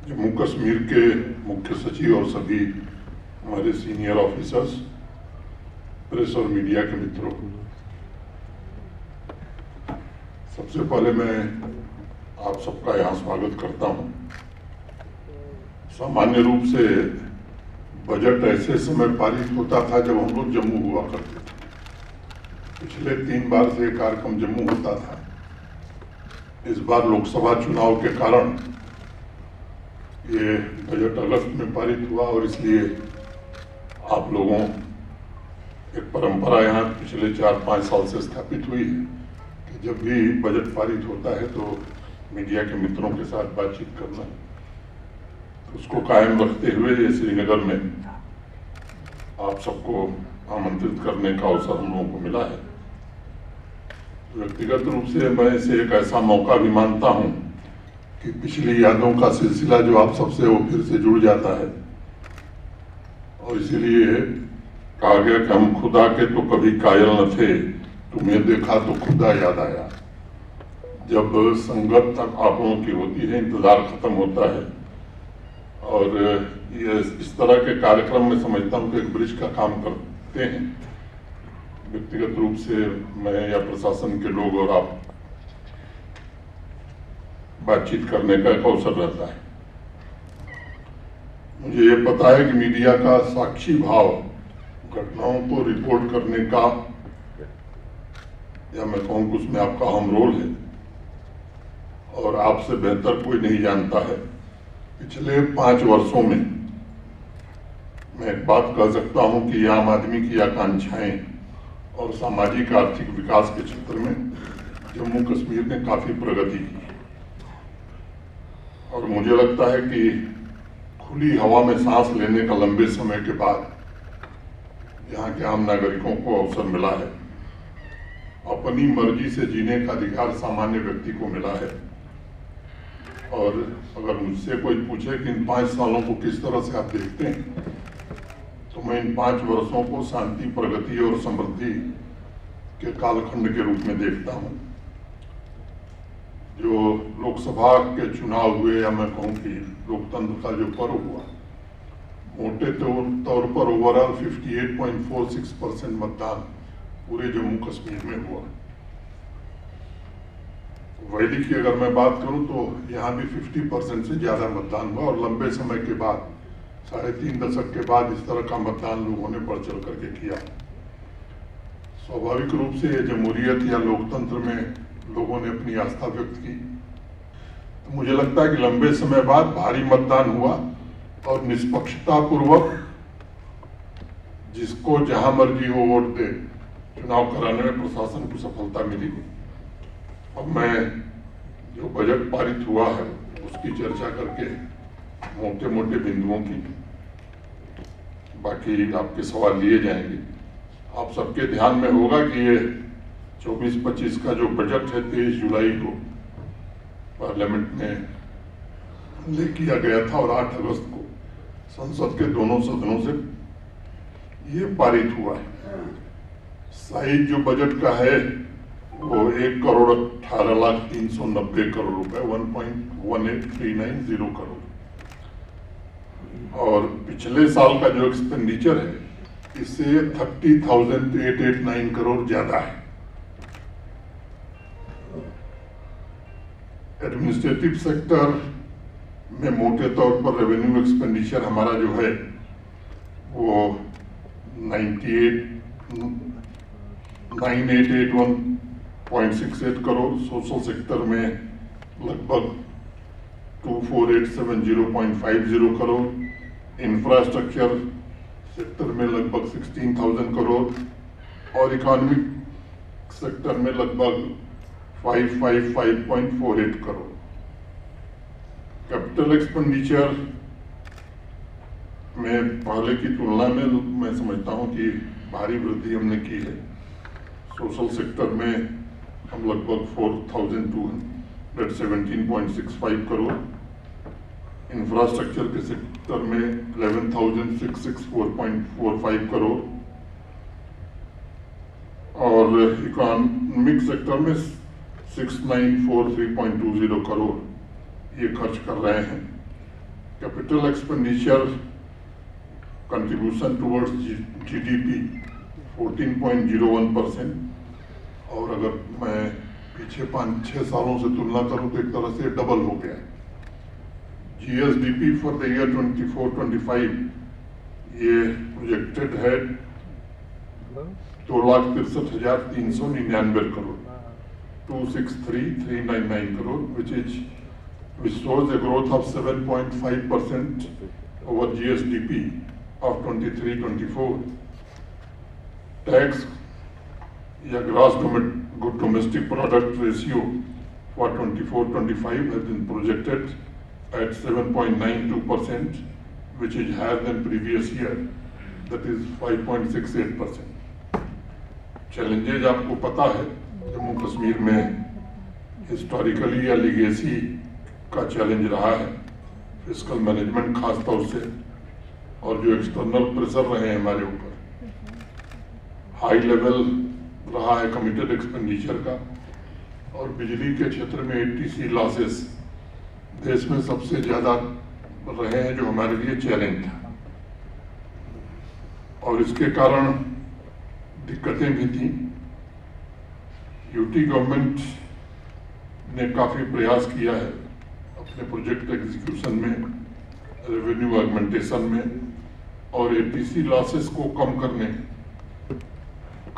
जम्मू कश्मीर के मुख्य सचिव और सभी हमारे सीनियर ऑफिसर्स, प्रेस और मीडिया के मित्रों, सबसे पहले मैं आप सबका यहाँ स्वागत करता हूँ। सामान्य रूप से बजट ऐसे समय पारित होता था जब हम लोग जम्मू हुआ करते थे। पिछले 3 बार से कार्यक्रम जम्मू होता था। इस बार लोकसभा चुनाव के कारण ये बजट अगस्त में पारित हुआ और इसलिए आप लोगों एक परंपरा यहाँ पिछले 4-5 साल से स्थापित हुई है कि जब भी बजट पारित होता है तो मीडिया के मित्रों के साथ बातचीत करना, तो उसको कायम रखते हुए ये श्रीनगर में आप सबको आमंत्रित करने का अवसर हम लोगों को मिला है। व्यक्तिगत रूप से मैं इसे एक ऐसा मौका भी मानता हूँ कि पिछली यादों का सिलसिला जो आप सबसे वो फिर से जुड़ जाता है, और इसीलिए कहा गया कि हम खुदा के तो कभी कायल न थे, तुम्हें देखा तो खुदा याद आया। जब संगत आप लोगों की होती है, इंतजार खत्म होता है, और ये इस तरह के कार्यक्रम में समझता हूँ कि एक ब्रिज का काम करते हैं। व्यक्तिगत रूप से मैं या प्रशासन के लोग और आप बातचीत करने का एक अवसर रहता है। मुझे ये पता है कि मीडिया का साक्षी भाव घटनाओं को रिपोर्ट करने का, या मैं कहूँ कि उसमें आपका अहम रोल है, और आपसे बेहतर कोई नहीं जानता है। पिछले 5 वर्षों में मैं एक बात कह सकता हूँ कि आम आदमी की आकांक्षाएं और सामाजिक आर्थिक विकास के क्षेत्र में जम्मू कश्मीर ने काफी प्रगति की, और मुझे लगता है कि खुली हवा में सांस लेने का लंबे समय के बाद यहाँ के आम नागरिकों को अवसर मिला है। अपनी मर्जी से जीने का अधिकार सामान्य व्यक्ति को मिला है। और अगर मुझसे कोई पूछे कि इन 5 सालों को किस तरह से आप देखते हैं, तो मैं इन 5 वर्षों को शांति, प्रगति और समृद्धि के कालखंड के रूप में देखता हूँ। जो लोकसभा के चुनाव हुए, या मैं कहूँ कि लोकतंत्र का जो पर्व हुआ, मोटे तौर पर ओवरऑल 58.46% मतदान पूरे जम्मू कश्मीर में हुआ। वैली की अगर मैं बात करूं तो यहाँ भी 50% से ज्यादा मतदान हुआ, और लंबे समय के बाद 3.5 दशक के बाद इस तरह का मतदान लोगों ने बढ़ चढ़ करके किया। स्वाभाविक रूप से जमहूरियत या लोकतंत्र में लोगों ने अपनी आस्था व्यक्त की। तो मुझे लगता है कि लंबे समय बाद भारी मतदान हुआ, और निष्पक्षता पूर्वक जिसको जहां मर्जी हो वोट दे चुनाव कराने में प्रशासन को सफलता मिली। अब मैं जो बजट पारित हुआ है उसकी चर्चा करके मोटे मोटे बिंदुओं की, बाकी आपके सवाल लिए जाएंगे। आप सबके ध्यान में होगा कि ये 24-25 का जो बजट है 23 जुलाई को पार्लियामेंट में ले किया गया था, और 8 अगस्त को संसद के दोनों सदनों से ये पारित हुआ है। साइज जो बजट का है वो 1,18,390 करोड़ रुपए, 1.18390 करोड़, और पिछले साल का जो एक्सपेंडिचर है इससे 30,889 करोड़ ज्यादा है। एडमिनिस्ट्रेटिव सेक्टर में मोटे तौर पर रेवेन्यू एक्सपेंडिचर हमारा जो है वो 9881.68 करोड़, सोशल सेक्टर में लगभग 24,870.50 करोड़, इंफ्रास्ट्रक्चर सेक्टर में लगभग 16,000 करोड़, और इकोनॉमिक सेक्टर में लगभग 555.48 करोड़। कैपिटल एक्सपेंडिचर में पहले की तुलना में मैं समझता हूं कि भारी वृद्धि हमने की है। सोशल सेक्टर में हम लगभग 4,217.65 करोड़, इंफ्रास्ट्रक्चर के सेक्टर में 11,664.45 करोड़, और इकोनॉमिक सेक्टर में 6943.20 करोड़ ये खर्च कर रहे हैं। Capital expenditure contribution towards GDP 14.01%, और अगर मैं पीछे 5-6 सालों से तुलना करूं तो एक तरह से डबल हो गया है। जीएसडीपी फॉर द ईयर 24-25 ये प्रोजेक्टेड है 2,63,399 crore, 263,399 crore, which shows a growth of 7.5% over GSDP of 23-24. Tax या gross domestic product ratio for 24-25 has been projected at 7.92%, which is higher than previous year, that is 5.68%. Challenges आपको पता है, जम्मू कश्मीर में historically या legacy का challenge रहा है, fiscal management खास तौर से, और जो एक्सटर्नल प्रेशर रहे हैं हमारे ऊपर, हाई लेवल रहा है कमिटेड एक्सपेंडिचर का, और बिजली के क्षेत्र में एटीसी लॉसेस देश में सबसे ज्यादा रहे हैं, जो हमारे लिए चैलेंज था, और इसके कारण दिक्कतें भी थी। यूटी गवर्नमेंट ने काफी प्रयास किया है अपने प्रोजेक्ट एग्जीक्यूशन में, रेवेन्यू ऑगमेंटेशन में, और एटीसी लॉसेस को कम करने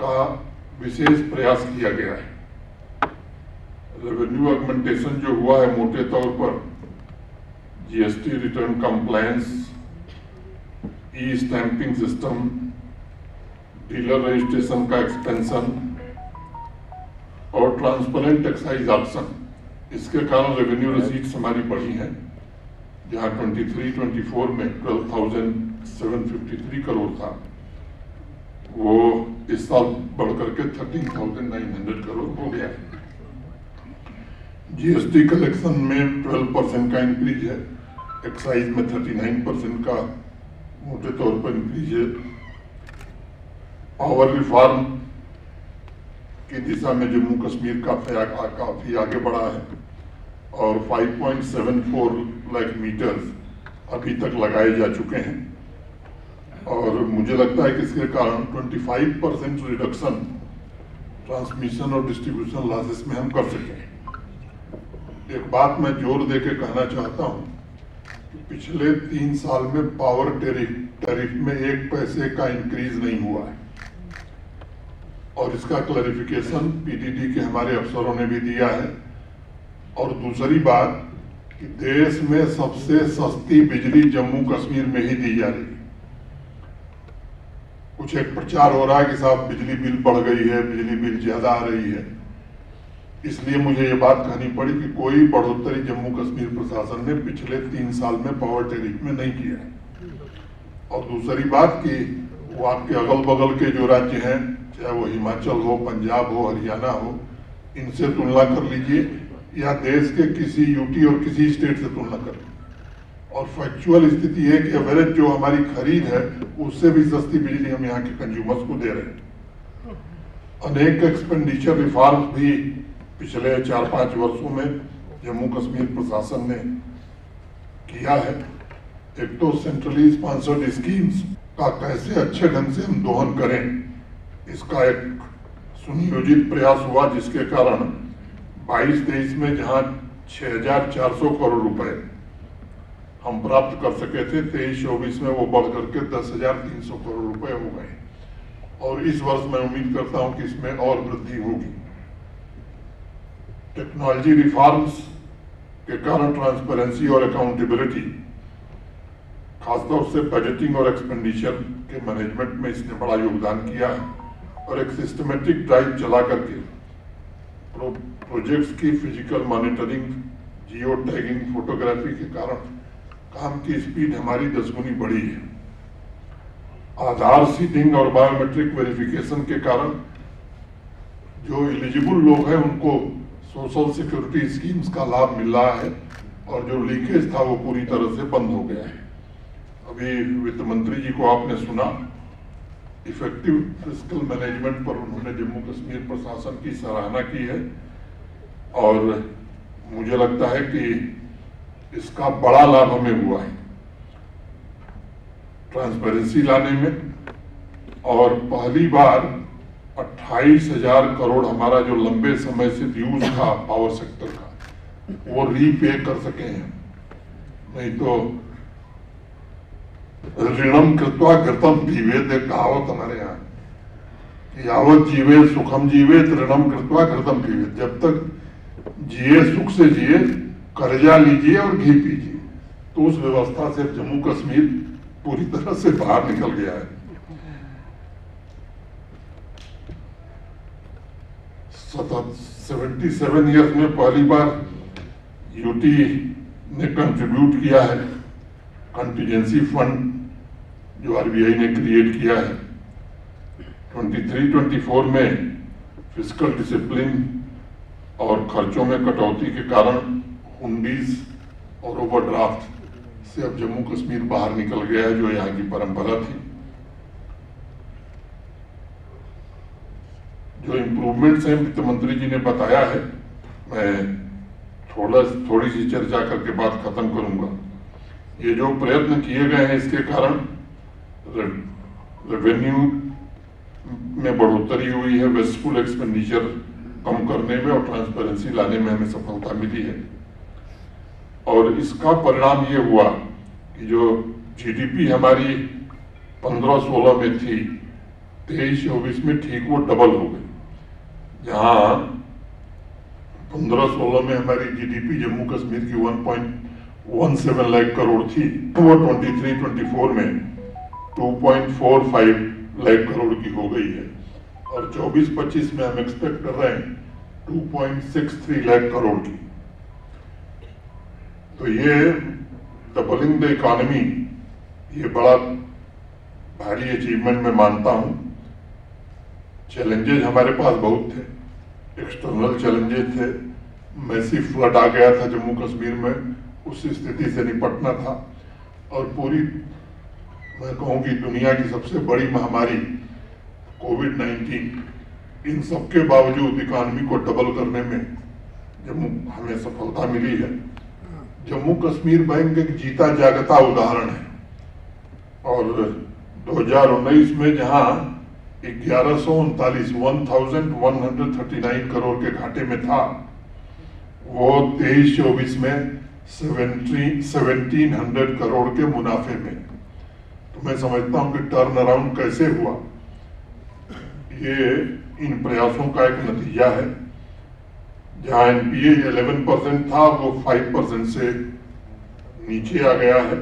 का विशेष प्रयास किया गया है। रेवेन्यू ऑगमेंटेशन जो हुआ है मोटे तौर पर जीएसटी रिटर्न कंप्लायंस, ई स्टैंपिंग सिस्टम, डीलर रजिस्ट्रेशन का एक्सपेंशन और ट्रांसपेरेंट एक्साइज ऑप्शन, इसके कारण रेवेन्यू रिसीट्स हमारी बढ़ी हैं, जहां 23-24 में 12,753 करोड़ था, वो इस साल बढ़कर के 13,900 करोड़ हो गया। जीएसटी कलेक्शन में 12% का इंक्रीज है, एक्साइज में 39% का मोटे तौर पर इंक्रीज है। पावर रिफॉर्म की दिशा में जम्मू कश्मीर काफी आगे बढ़ा है, और 5.74 लाख मीटर्स अभी तक लगाए जा चुके हैं, और मुझे लगता है कि इसके कारण 25% रिडक्शन ट्रांसमिशन और डिस्ट्रीब्यूशन लॉसेस में हम कर सके। एक बात मैं जोर दे के कहना चाहता हूं कि पिछले 3 साल में पावर टैरिफ में 1 पैसे का इंक्रीज नहीं हुआ है, और इसका क्लैरिफिकेशन पीडीडी के हमारे अफसरों ने भी दिया है। और दूसरी बात कि देश में सबसे सस्ती बिजली जम्मू कश्मीर में ही दी जा रही है। कुछ एक प्रचार हो रहा है कि साहब बिजली बिल बढ़ गई है, बिजली बिल ज्यादा आ रही है, इसलिए मुझे ये बात कहनी पड़ी कि कोई बढ़ोतरी जम्मू कश्मीर प्रशासन ने पिछले 3 साल में पावर टैरिफ में नहीं किया है। और दूसरी बात कि वो आपके अगल बगल के जो राज्य हैं, चाहे वो हिमाचल हो, पंजाब हो, हरियाणा हो, इनसे तुलना कर लीजिए, या देश के किसी यूटी और किसी स्टेट से तुलना कर लीजिए, और फैक्चुअल स्थिति है कि एवरेज जो हमारी खरीद है उससे भी सस्ती बिजली हम यहाँ के कंज्यूमर्स को दे रहे हैं। अनेक एक्सपेंडिचर रिफॉर्म्स भी पिछले 4-5 वर्षों में जम्मू कश्मीर प्रशासन ने किया है। एक तो सेंट्रली स्पॉन्सर्ड स्कीम्स का कैसे अच्छे ढंग से हम दोहन करें, इसका एक सुनियोजित प्रयास हुआ, जिसके कारण 22-23 में जहां 6,400 करोड़ रुपए हम प्राप्त कर सके थे, 23-24 में वो बढ़ करके 10,300 करोड़ रुपए हो गए, और इस वर्ष मैं उम्मीद करता हूं कि इसमें और वृद्धि होगी। टेक्नोलॉजी रिफॉर्म्स के कारण ट्रांसपेरेंसी और अकाउंटेबिलिटी, खासतौर से बजटिंग और एक्सपेंडिचर के मैनेजमेंट में इसने बड़ा योगदान किया है, और एक सिस्टमेटिक ड्राइव चला करके प्रोजेक्ट्स की physical monitoring, geo tagging, photography के कारण काम की स्पीड हमारी 10 गुनी बढ़ी है। आधार सीडिंग और बायोमेट्रिक वेरिफिकेशन के कारण जो एलिजिबल लोग हैं उनको सोशल सिक्योरिटी स्कीम्स का लाभ मिल रहा है, और जो लीकेज था वो पूरी तरह से बंद हो गया है। अभी वित्त मंत्री जी को आपने सुना, इफेक्टिव फिस्कल मैनेजमेंट पर उन्होंने जम्मू कश्मीर प्रशासन की सराहना की है, और मुझे लगता है कि इसका बड़ा लाभ हमें हुआ है। ट्रांसपेरेंसी लाने में, और पहली बार 28,000 करोड़ हमारा जो लंबे समय से ड्यूज था पावर सेक्टर का वो रीपे कर सके हैं। नहीं तो ऋणम कृत्वा घृतम पीवेत, एक कहावत हमारे यहाँ, यावत जीवे सुखम जीवेत ऋणम कृत्वा घृतम पीवेत, जब तक जिए सुख से जिए, कर्जा लीजिए और घी पीजिए। तो उस व्यवस्था से जम्मू कश्मीर पूरी तरह से बाहर निकल गया है। 77 ईयर्स में पहली बार यूटी ने कंट्रीब्यूट किया है, कंटीजेंसी फंड जो आरबीआई ने क्रिएट किया है। 23-24 में फिस्कल डिसिप्लिन और खर्चों में कटौती के कारण हुंडीज और ओवरड्राफ्ट से अब जम्मू कश्मीर बाहर निकल गया है, जो यहाँ की परंपरा थी। जो इम्प्रूवमेंट्स हैं वित्त मंत्री जी ने बताया है, मैं थोड़ी सी चर्चा करके बात खत्म करूंगा। ये जो प्रयत्न किए गए हैं इसके कारण रेवेन्यू में बढ़ोतरी हुई है, वेस्टफुल एक्सपेंडिचर कम करने में और ट्रांसपेरेंसी लाने में हमें सफलता मिली है। और इसका परिणाम ये हुआ कि जो जीडीपी हमारी 15-16 में थी, 23-24 में ठीक वो डबल हो गई। जहां 15-16 में हमारी जीडीपी जम्मू कश्मीर की 1.17 लाख करोड़ थी, वो 23-24 में 2.45 लाख करोड़ की हो गई है। और 24-25 में हम एक्सपेक्ट कर रहे हैं 2.63 लाख करोड़ की। तो ये डबलिंग द इकोनॉमी, ये बड़ा भारी अचीवमेंट मैं मानता हूं। चैलेंजेस हमारे पास बहुत थे, एक्सटर्नल चैलेंजेस थे, मैसिव फ्लड आ गया था जम्मू कश्मीर में, उस स्थिति से निपटना था। और पूरी मैं कहूँगी दुनिया की सबसे बड़ी महामारी कोविड-19, इन सबके बावजूद इकोनॉमी को डबल करने में हमें सफलता मिली है। जम्मू कश्मीर बैंक एक जीता जागता उदाहरण है। और 2019 में जहां 1139 करोड़ के घाटे में था, वो 23-24 में 1700 करोड़ के मुनाफे में। तो मैं समझता हूं कि टर्न अराउंड कैसे हुआ, ये इन प्रयासों का एक नतीजा है। जहां एनपीए 11% था, वो 5% से नीचे आ गया है।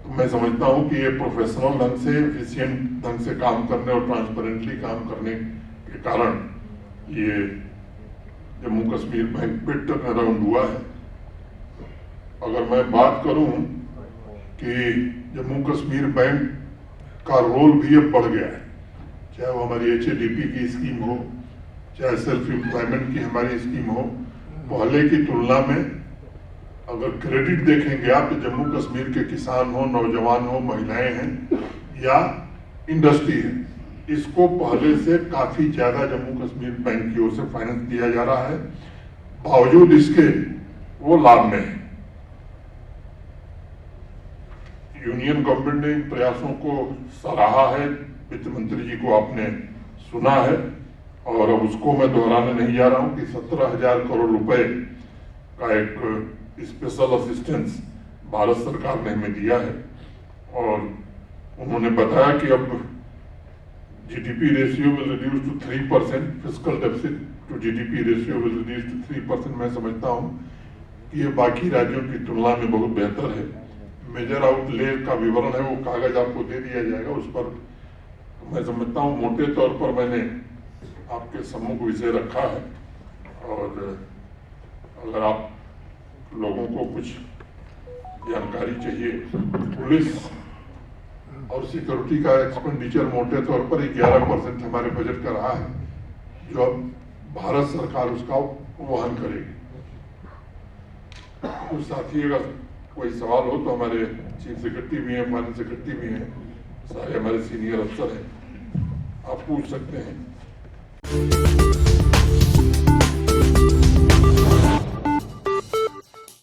तो मैं समझता हूं कि ये प्रोफेशनल ढंग से, एफिशिएंट ढंग से काम करने और ट्रांसपेरेंटली काम करने के कारण ये जम्मू कश्मीर बैंक पे टर्न अराउंड हुआ है। अगर मैं बात करूं कि जम्मू कश्मीर बैंक का रोल भी अब बढ़ गया है, चाहे वो हमारी HADP की स्कीम हो, चाहे सेल्फ एम्प्लॉयमेंट की हमारी स्कीम हो, पहले की तुलना में अगर क्रेडिट देखेंगे आप तो जम्मू कश्मीर के किसान हो, नौजवान हो, महिलाएं हैं या इंडस्ट्री है, इसको पहले से काफी ज्यादा जम्मू कश्मीर बैंक की ओर से फाइनेंस दिया जा रहा है। बावजूद इसके वो लाभ में है। यूनियन गवर्नमेंट ने इन प्रयासों को सराहा है, वित्त मंत्री जी को आपने सुना है, और अब उसको मैं दोहराने नहीं जा रहा हूं कि 17,000 करोड़ रुपए का एक स्पेशल असिस्टेंस भारत सरकार ने हमें दिया है। और उन्होंने बताया कि अब GDP ratio will reduce to 3%, fiscal deficit to GDP ratio will reduce to 3%। मैं समझता हूं कि ये बाकी राज्यों की तुलना में बहुत बेहतर है। मेजर आउटले का विवरण है, वो कागज आपको दे दिया जाएगा। उस पर मैं समझता हूँ मोटे तौर पर मैंने आपके सम्मुख विषय रखा है। और अगर आप लोगों को कुछ जानकारी चाहिए, पुलिस और सिक्योरिटी का एक्सपेंडिचर मोटे तौर पर 11% हमारे बजट का रहा है, जो अब भारत सरकार उसका वहन करेगी। कुछ साथी अगर कोई सवाल हो तो हमारे चीफ सेक्रेटरी भी हैं, फाइनेंस सेक्रेटरी भी हैं, सारे हमारे सीनियर अफसर हैं, आप पूछ सकते हैं।